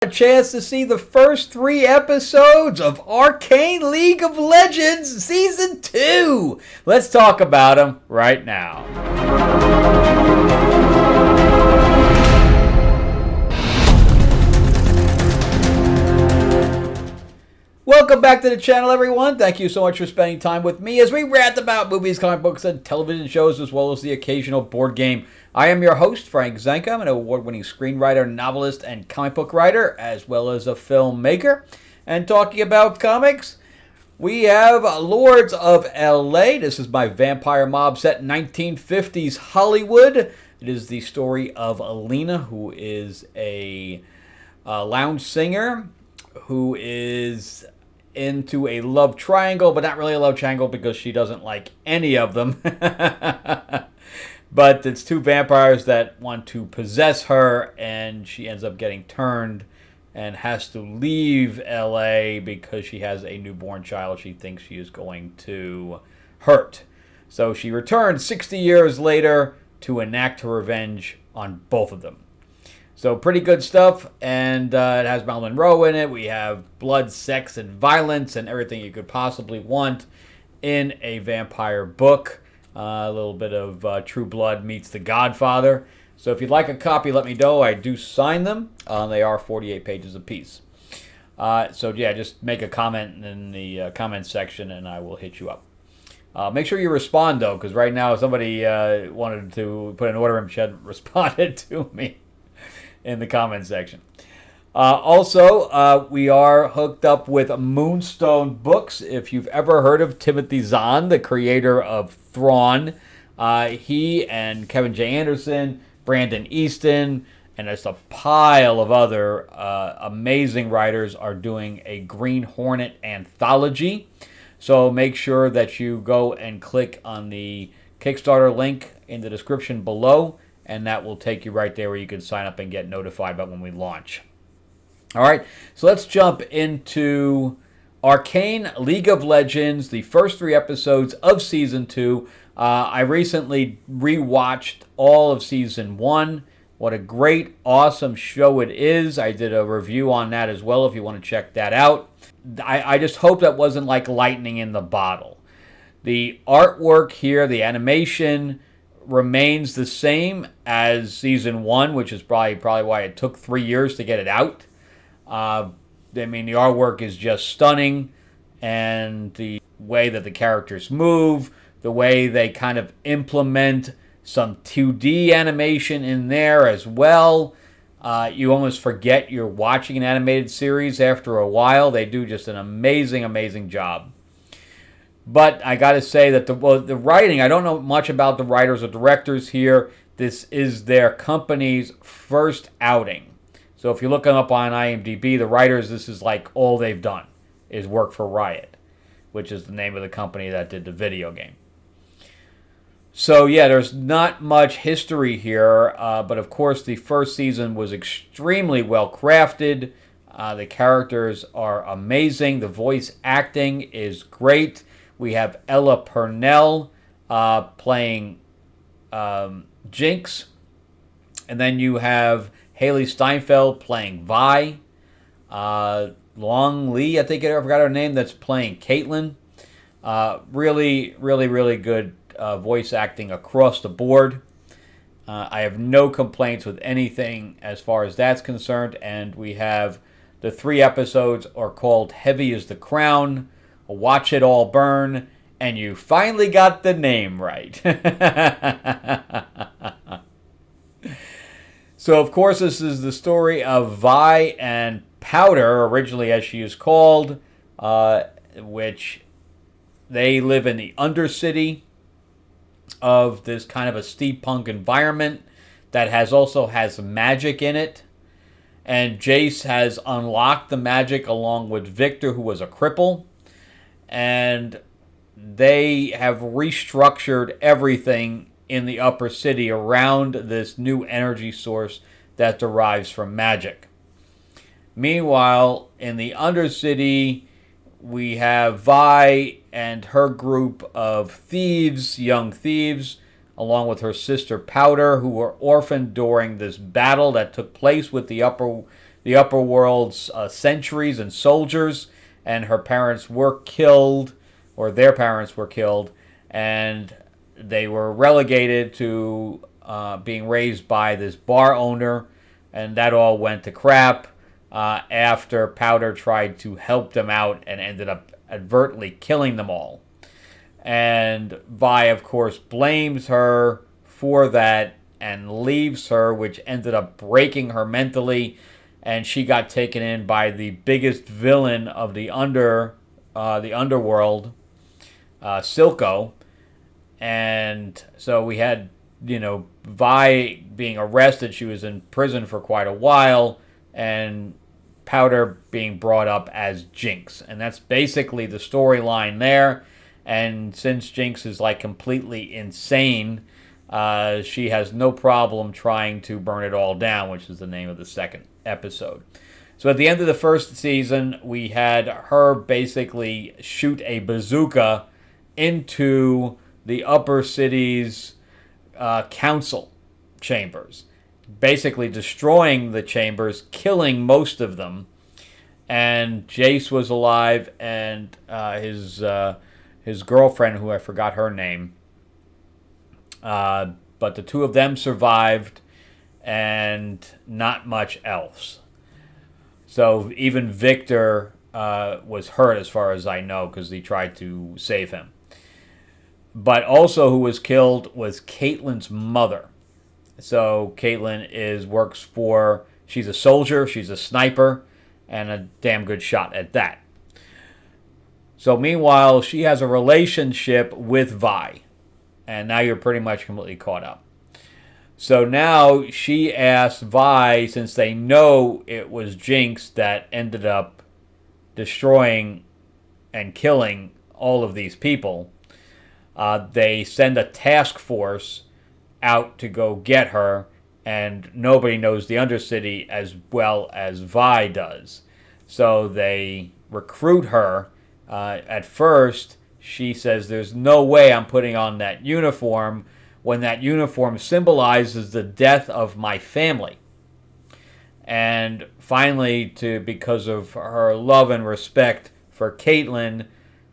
A chance to see the first 3 episodes of Arcane League of Legends Season 2. Let's talk about them right now. Welcome back to the channel, everyone. Thank you so much for spending time with me as we rant about movies, comic books, and television shows, as well as the occasional board game. I am your host, Frank Zenka. I'm an award-winning screenwriter, novelist, and comic book writer, as well as a filmmaker. And talking about comics, we have Lords of L.A. This is my vampire mob set in 1950s Hollywood. It is the story of Alina, who is a lounge singer, who is into a love triangle, but not really a love triangle because she doesn't like any of them. But it's 2 vampires that want to possess her, and she ends up getting turned and has to leave LA because she has a newborn child she thinks she is going to hurt. So she returns 60 years later to enact her revenge on both of them. So pretty good stuff, and it has Marilyn Monroe in it. We have blood, sex, and violence, and everything you could possibly want in a vampire book. A little bit of True Blood meets The Godfather. So if you'd like a copy, let me know. I do sign them. They are 48 pages apiece. So yeah, just make a comment in the comments section, and I will hit you up. Make sure you respond, though, because right now somebody wanted to put an order in, she hadn't responded to me in the comment section. Also, we are hooked up with Moonstone Books. If you've ever heard of Timothy Zahn, the creator of Thrawn, he and Kevin J. Anderson, Brandon Easton, and just a pile of other amazing writers are doing a Green Hornet anthology. So make sure that you go and click on the Kickstarter link in the description below, and that will take you right there where you can sign up and get notified about when we launch. All right, so let's jump into Arcane League of Legends, the first 3 episodes of Season 2. I recently rewatched all of Season 1. What a great, awesome show it is. I did a review on that as well if you want to check that out. I just hope that wasn't like lightning in the bottle. The artwork here, the animation, remains the same as Season 1, which is probably why it took 3 years to get it out. I mean, the artwork is just stunning, and the way that the characters move, the way they kind of implement some 2D animation in there as well. You almost forget you're watching an animated series after a while. They do just an amazing, amazing job. But I got to say that the writing, I don't know much about the writers or directors here. This is their company's first outing. So if you look them up on IMDb, the writers, this is like all they've done is work for Riot, which is the name of the company that did the video game. So yeah, there's not much history here, but of course the first season was extremely well crafted. The characters are amazing. The voice acting is great. We have Ella Purnell playing Jinx, and then you have Haley Steinfeld playing Vi. Long Lee, I think I forgot her name, that's playing Caitlyn. Really, really, really good voice acting across the board. I have no complaints with anything as far as that's concerned. And we have the 3 episodes are called Heavy is the Crown, Watch It All Burn, and you finally got the name right. So, of course, this is the story of Vi and Powder, originally as she is called, which they live in the Undercity of this kind of a steampunk environment that also has magic in it. And Jace has unlocked the magic along with Victor, who was a cripple. And they have restructured everything in the upper city around this new energy source that derives from magic. Meanwhile, in the Undercity, we have Vi and her group of thieves, young thieves, along with her sister Powder, who were orphaned during this battle that took place with the upper the upper world's sentries and soldiers, and her parents were killed, or their parents were killed, and they were relegated to being raised by this bar owner, and that all went to crap after Powder tried to help them out and ended up advertently killing them all. And Vi, of course, blames her for that and leaves her, which ended up breaking her mentally, and she got taken in by the biggest villain of the underworld, Silco. And so we had, Vi being arrested. She was in prison for quite a while, and Powder being brought up as Jinx. And that's basically the storyline there. And since Jinx is like completely insane, she has no problem trying to burn it all down, which is the name of the second episode. So at the end of the first season, we had her basically shoot a bazooka into the upper city's council chambers, basically destroying the chambers, killing most of them. And Jace was alive, and his girlfriend, who I forgot her name, but the two of them survived, and not much else. So even Victor was hurt, as far as I know, because he tried to save him. But also who was killed was Caitlyn's mother. So Caitlyn she's a soldier, she's a sniper, and a damn good shot at that. So meanwhile, she has a relationship with Vi. And now you're pretty much completely caught up. So now she asks Vi, since they know it was Jinx that ended up destroying and killing all of these people, they send a task force out to go get her, and nobody knows the Undercity as well as Vi does. So they recruit her. At first, she says, there's no way I'm putting on that uniform when that uniform symbolizes the death of my family. And finally, because of her love and respect for Caitlyn,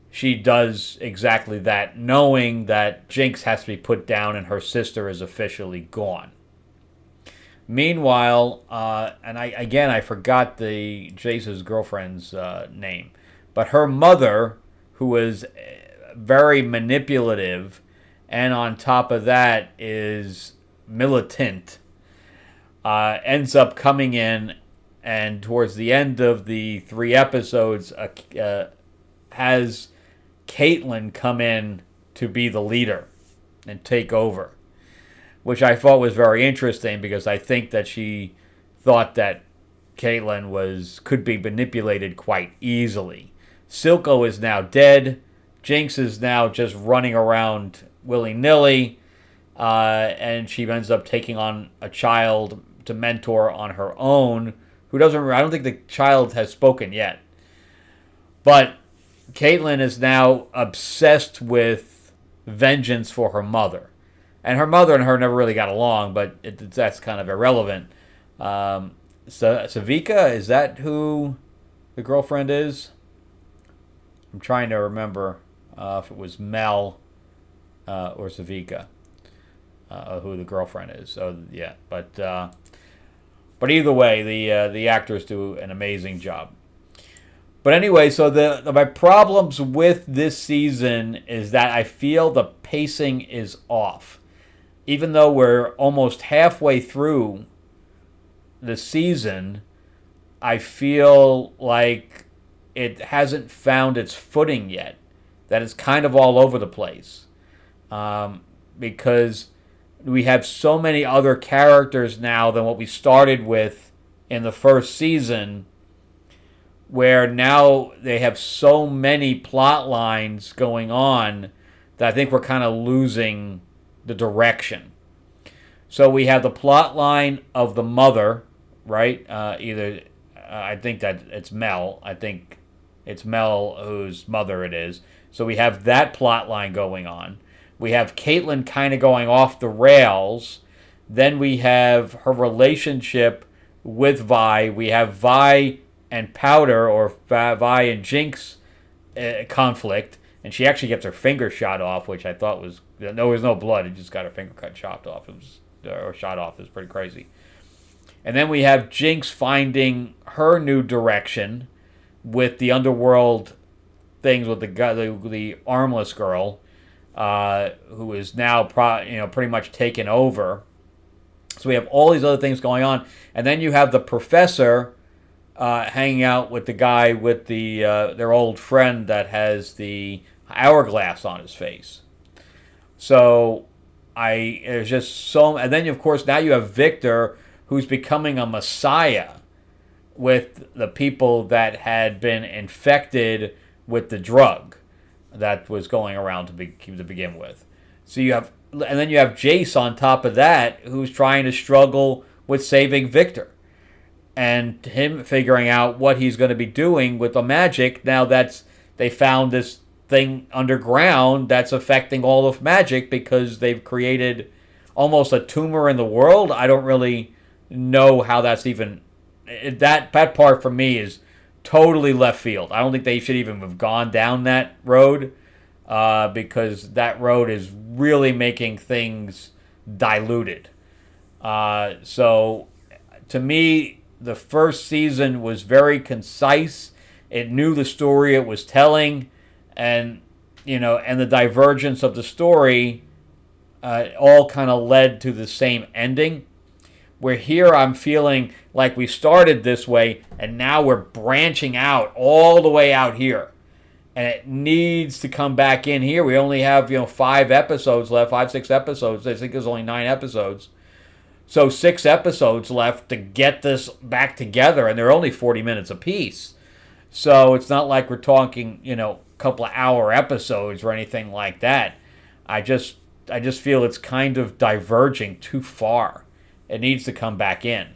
she does exactly that, knowing that Jinx has to be put down and her sister is officially gone. Meanwhile, and I forgot Jace's girlfriend's name, but her mother, who was very manipulative, and on top of that is militant, ends up coming in, and towards the end of the 3 episodes, has Caitlyn come in to be the leader and take over, which I thought was very interesting, because I think that she thought that Caitlyn could be manipulated quite easily. Silco is now dead. Jinx is now just running around willy-nilly, and she ends up taking on a child to mentor on her own, I don't think the child has spoken yet. But Caitlyn is now obsessed with vengeance for her mother. And her mother and her never really got along, but that's kind of irrelevant. Savika, is that who the girlfriend is? I'm trying to remember if it was Mel or Savika who the girlfriend is. So yeah, but either way, the actors do an amazing job. But anyway, so my problems with this season is that I feel the pacing is off. Even though we're almost halfway through the season, I feel like it hasn't found its footing yet. That it's kind of all over the place. Because we have so many other characters now than what we started with in the first season, where now they have so many plot lines going on that I think we're kind of losing the direction. So we have the plot line of the mother, right? I think that it's Mel. I think it's Mel whose mother it is. So we have that plot line going on. We have Caitlyn kind of going off the rails. Then we have her relationship with Vi. We have Vi and Powder, or Vi and Jinx conflict, and she actually gets her finger shot off, which I thought was, there was no blood. It just got her finger chopped off. It was, or shot off. It was pretty crazy. And then we have Jinx finding her new direction with the underworld things with the armless girl, who is now pretty much taken over. So we have all these other things going on, and then you have the professor hanging out with the guy with their old friend that has the hourglass on his face. So there's just so, and then of course now you have Victor, who's becoming a messiah with the people that had been infected with the drug that was going around to begin with. So you have, and then you have Jace on top of that, who's trying to struggle with saving Victor, and him figuring out what he's going to be doing with the magic now that they found this thing underground that's affecting all of magic, because they've created almost a tumor in the world. I don't really know how that's even, that part for me is totally left field. I don't think they should even have gone down that road, because that road is really making things diluted. So to me, the first season was very concise. It knew the story it was telling, and and the divergence of the story all kind of led to the same ending. Where here I'm feeling like we started this way, and now we're branching out all the way out here. And it needs to come back in here. We only have 5 episodes left, 6 episodes. I think there's only 9 episodes. So 6 episodes left to get this back together, and they're only 40 minutes apiece. So it's not like we're talking, couple of hour episodes or anything like that. I just feel it's kind of diverging too far. It needs to come back in.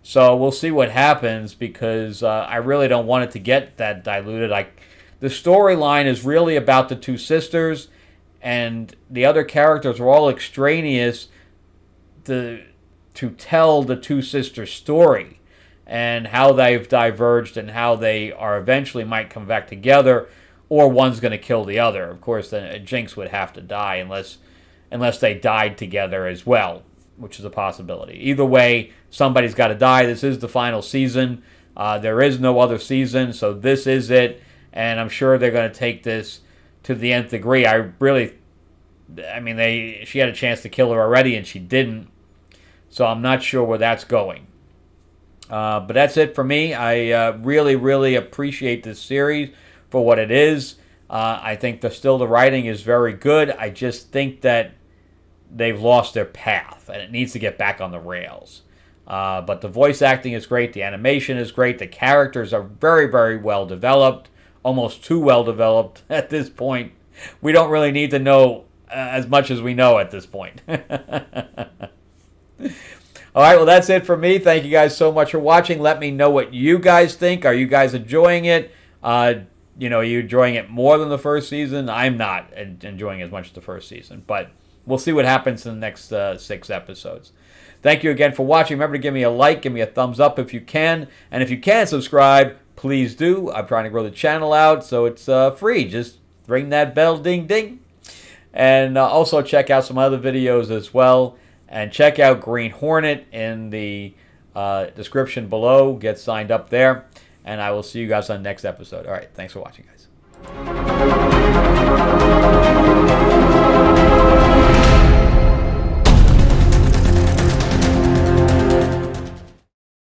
So we'll see what happens, because I really don't want it to get that diluted. The storyline is really about the 2 sisters, and the other characters are all extraneous to tell the 2 sisters' story and how they've diverged and how they are eventually might come back together, or one's going to kill the other. Of course, then Jinx would have to die unless they died together as well, which is a possibility. Either way, somebody's got to die. This is the final season. There is no other season, so this is it. And I'm sure they're going to take this to the nth degree. She had a chance to kill her already, and she didn't. So I'm not sure where that's going. But that's it for me. I really, really appreciate this series for what it is. I think the writing is very good. I just think that they've lost their path, and it needs to get back on the rails. But the voice acting is great. The animation is great. The characters are very, very well developed, almost too well developed at this point. We don't really need to know as much as we know at this point. All right, well, that's it for me. Thank you guys so much for watching. Let me know what you guys think. Are you guys enjoying it? Are you enjoying it more than the first season? I'm not enjoying it as much as the first season, but we'll see what happens in the next 6 episodes. Thank you again for watching. Remember to give me a like, give me a thumbs up if you can. And if you can subscribe, please do. I'm trying to grow the channel out, so it's free. Just ring that bell, ding, ding. And also check out some other videos as well. And check out Green Hornet in the description below. Get signed up there. And I will see you guys on the next episode. All right, thanks for watching, guys.